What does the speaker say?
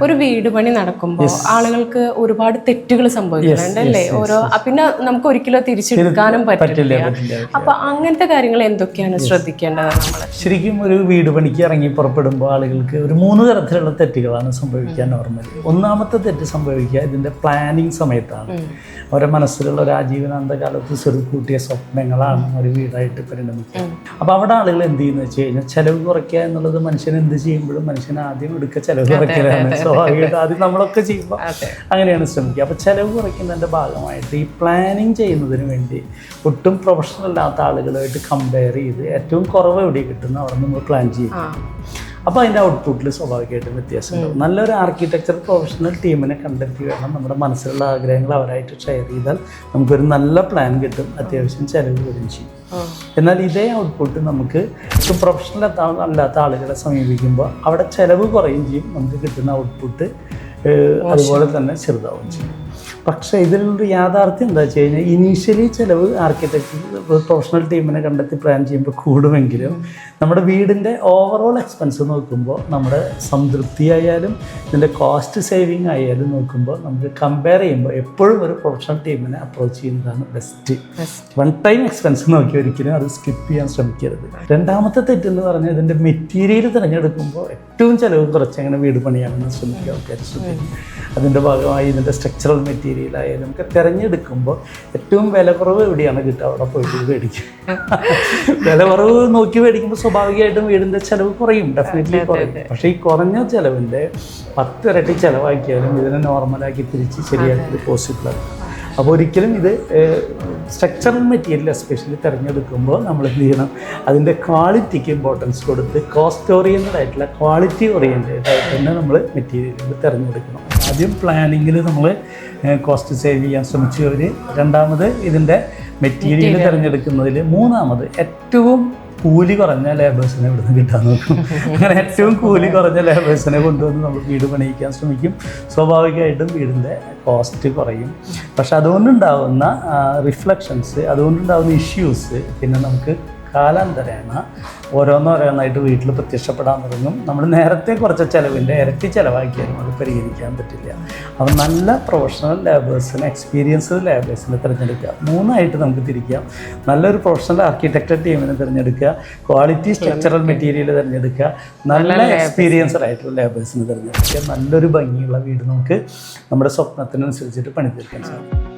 ഒരു വീട് പണി നടക്കുമ്പോൾ ആളുകൾക്ക് ഒരുപാട് തെറ്റുകൾ സംഭവിക്കുന്നുണ്ട് അല്ലേ? പിന്നെ നമുക്ക് ഒരിക്കലും തിരിച്ചെടുക്കാനും പറ്റില്ല. അപ്പൊ അങ്ങനത്തെ കാര്യങ്ങൾ എന്തൊക്കെയാണ് ശ്രദ്ധിക്കേണ്ടത് നമ്മൾ? ശരിക്കും ഒരു വീട് പണിക്ക് ഇറങ്ങി പുറപ്പെടുമ്പോൾ ആളുകൾക്ക് ഒരു 3 തരത്തിലുള്ള തെറ്റുകളാണ് സംഭവിക്കാൻ നോർമലി. ഒന്നാമത്തെ തെറ്റ് സംഭവിക്കുക ഇതിന്റെ പ്ലാനിങ് സമയത്താണ്. അവരുടെ മനസ്സിലുള്ള ഒരു ആജീവനാന്ത കാലത്ത് സ്വരുക്കൂട്ടിയ സ്വപ്നങ്ങളാണ് ഒരു വീടായിട്ട് പരിണമിക്കുക. അപ്പോൾ അവിടെ ആളുകൾ എന്ത് ചെയ്യുന്നത് വെച്ച് കഴിഞ്ഞാൽ ചെലവ് കുറയ്ക്കുക എന്നുള്ളത് മനുഷ്യൻ എന്ത് ചെയ്യുമ്പോഴും മനുഷ്യൻ ആദ്യം എടുക്കുക ചെലവ് കുറയ്ക്കലാണ്. സ്വാഭാവികമായിട്ട് ആദ്യം നമ്മളൊക്കെ ചെയ്യുമ്പോൾ അങ്ങനെയാണ് ശ്രമിക്കുക. അപ്പോൾ ചെലവ് കുറയ്ക്കുന്നതിൻ്റെ ഭാഗമായിട്ട് ഈ പ്ലാനിങ് ചെയ്യുന്നതിന് വേണ്ടി ഒട്ടും പ്രൊഫഷണൽ അല്ലാത്ത ആളുകളുമായിട്ട് കമ്പയർ ചെയ്ത് ഏറ്റവും കുറവ് എവിടെ കിട്ടുന്ന അവിടെ നമ്മൾ പ്ലാൻ ചെയ്യും. അപ്പോൾ അതിൻ്റെ ഔട്ട്പുട്ടിൽ സ്വാഭാവികമായിട്ടും വ്യത്യാസം ഉണ്ടാവും. നല്ലൊരു ആർക്കിടെക്ചർ പ്രൊഫഷണൽ ടീമിനെ കണ്ടെത്തി വേണം നമ്മുടെ മനസ്സിലുള്ള ആഗ്രഹങ്ങൾ അവരായിട്ട് ഷെയർ ചെയ്താൽ നമുക്കൊരു നല്ല പ്ലാൻ കിട്ടും, അത്യാവശ്യം ചിലവ് വരും ചെയ്യും. എന്നാൽ ഇതേ ഔട്ട്പുട്ട് നമുക്ക് പ്രൊഫഷണൽ അല്ലാത്ത ആളുകളെ സമീപിക്കുമ്പോൾ അവിടെ ചിലവ് കുറയും ചെയ്യും, നമുക്ക് കിട്ടുന്ന ഔട്ട്പുട്ട് അതുപോലെ തന്നെ ചെറുതാവും ചെയ്യും. പക്ഷേ ഇതിലൊരു യാഥാർത്ഥ്യം എന്താ വെച്ച് കഴിഞ്ഞാൽ ഇനീഷ്യലി ചിലവ് ആർക്കിടെക്ചർ പ്രൊഫഷണൽ ടീമിനെ കണ്ടെത്തി പ്ലാൻ ചെയ്യുമ്പോൾ കൂടുമെങ്കിലും നമ്മുടെ വീടിൻ്റെ ഓവറോൾ എക്സ്പെൻസ് നോക്കുമ്പോൾ നമ്മുടെ സംതൃപ്തി ആയാലും ഇതിൻ്റെ കോസ്റ്റ് സേവിങ് ആയാലും നോക്കുമ്പോൾ നമുക്ക് കമ്പയർ ചെയ്യുമ്പോൾ എപ്പോഴും ഒരു പ്രൊഫഷണൽ ടീമിനെ അപ്രോച്ച് ചെയ്യുന്നതാണ് ബെസ്റ്റ്. വൺ ടൈം എക്സ്പെൻസ് നോക്കി ഒരിക്കലും അത് സ്കിപ്പ് ചെയ്യാൻ ശ്രമിക്കരുത്. രണ്ടാമത്തെ തെറ്റെന്ന് പറഞ്ഞാൽ ഇതിൻ്റെ മെറ്റീരിയൽ തിരഞ്ഞെടുക്കുമ്പോൾ ഏറ്റവും ചിലവ് കുറച്ചങ്ങനെ വീട് പണിയാണെന്ന് ശ്രമിക്കുക ആൾക്കാർ ശ്രദ്ധിക്കും. അതിൻ്റെ ഭാഗമായി ഇതിൻ്റെ സ്ട്രക്ചറൽ മെറ്റീരിയൽ ആയാലും ഒക്കെ തിരഞ്ഞെടുക്കുമ്പോൾ ഏറ്റവും വില കുറവ് എവിടെയാണ് കിട്ടുക അവിടെ പോയിട്ട് മേടിക്കും. വില കുറവ് നോക്കി മേടിക്കുമ്പോൾ സ്വാഭാവികമായിട്ടും വീടിൻ്റെ ചിലവ് കുറയും, ഡെഫിനറ്റ്ലി കുറയും. പക്ഷേ ഈ കുറഞ്ഞ ചിലവിൻ്റെ 10 ഇരട്ടി ചിലവാക്കിയാലും ഇതിനെ നോർമലാക്കി തിരിച്ച് ശരിയാക്കി പോസിബിളാണ്. അപ്പോൾ ഒരിക്കലും ഇത് സ്ട്രക്ചറൽ മെറ്റീരിയൽ എസ്പെഷ്യലി തിരഞ്ഞെടുക്കുമ്പോൾ നമ്മൾ എന്ത് ചെയ്യണം, അതിൻ്റെ ക്വാളിറ്റിക്ക് ഇമ്പോർട്ടൻസ് കൊടുത്ത് കോസ്റ്റ് ഓറിയൻറ്റഡ് ആയിട്ടുള്ള ക്വാളിറ്റി ഓറിയൻറ്റഡ് ആയിട്ട് തന്നെ നമ്മൾ മെറ്റീരിയലുകൾ തിരഞ്ഞെടുക്കണം. ആദ്യം പ്ലാനിങ്ങിൽ നമ്മൾ കോസ്റ്റ് സേവ് ചെയ്യാൻ ശ്രമിച്ചവർ, രണ്ടാമത് ഇതിൻ്റെ മെറ്റീരിയൽ തിരഞ്ഞെടുക്കുന്നതിൽ, മൂന്നാമത് ഏറ്റവും കൂലി കുറഞ്ഞ ലേബേഴ്സിനെ ഇവിടുന്ന് കിട്ടാൻ നോക്കും. അങ്ങനെ ഏറ്റവും കൂലി കുറഞ്ഞ ലേബേഴ്സിനെ കൊണ്ടുവന്ന് നമ്മൾ വീട് പണിയിക്കാൻ ശ്രമിക്കും. സ്വാഭാവികമായിട്ടും വീടിൻ്റെ കോസ്റ്റ് കുറയും. പക്ഷെ അതുകൊണ്ടുണ്ടാകുന്ന റിഫ്ലക്ഷൻസ്, അതുകൊണ്ടുണ്ടാകുന്ന ഇഷ്യൂസ് പിന്നെ നമുക്ക് കാലാന്തരേണ ഓരോന്നോരോന്നായിട്ട് വീട്ടിൽ പ്രത്യക്ഷപ്പെടാൻ തുടങ്ങും. നമ്മൾ നേരത്തെ കുറച്ച ചിലവിൻ്റെ ഇരട്ടി ചിലവാക്കിയാലും അത് പരിഹരിക്കാൻ പറ്റില്ല. അപ്പോൾ നല്ല പ്രൊഫഷണൽ ലേബേഴ്സിനെ, എക്സ്പീരിയൻസ്ഡ് ലേബേഴ്സിനെ തിരഞ്ഞെടുക്കുക. 3 ആയിട്ട് നമുക്ക് തിരിക്കാം. നല്ലൊരു പ്രൊഫഷണൽ ആർക്കിടെക്ചർ ടീമിനെ തിരഞ്ഞെടുക്കുക, ക്വാളിറ്റി സ്ട്രക്ചറൽ മെറ്റീരിയൽ തിരഞ്ഞെടുക്കുക, നല്ല എക്സ്പീരിയൻസ്ഡ് ആയിട്ടുള്ള ലേബേഴ്സിനെ തിരഞ്ഞെടുക്കുക. നല്ലൊരു ഭംഗിയുള്ള വീട് നമുക്ക് നമ്മുടെ സ്വപ്നത്തിനനുസരിച്ചിട്ട് പണി തീർക്കാൻ സാധിക്കും.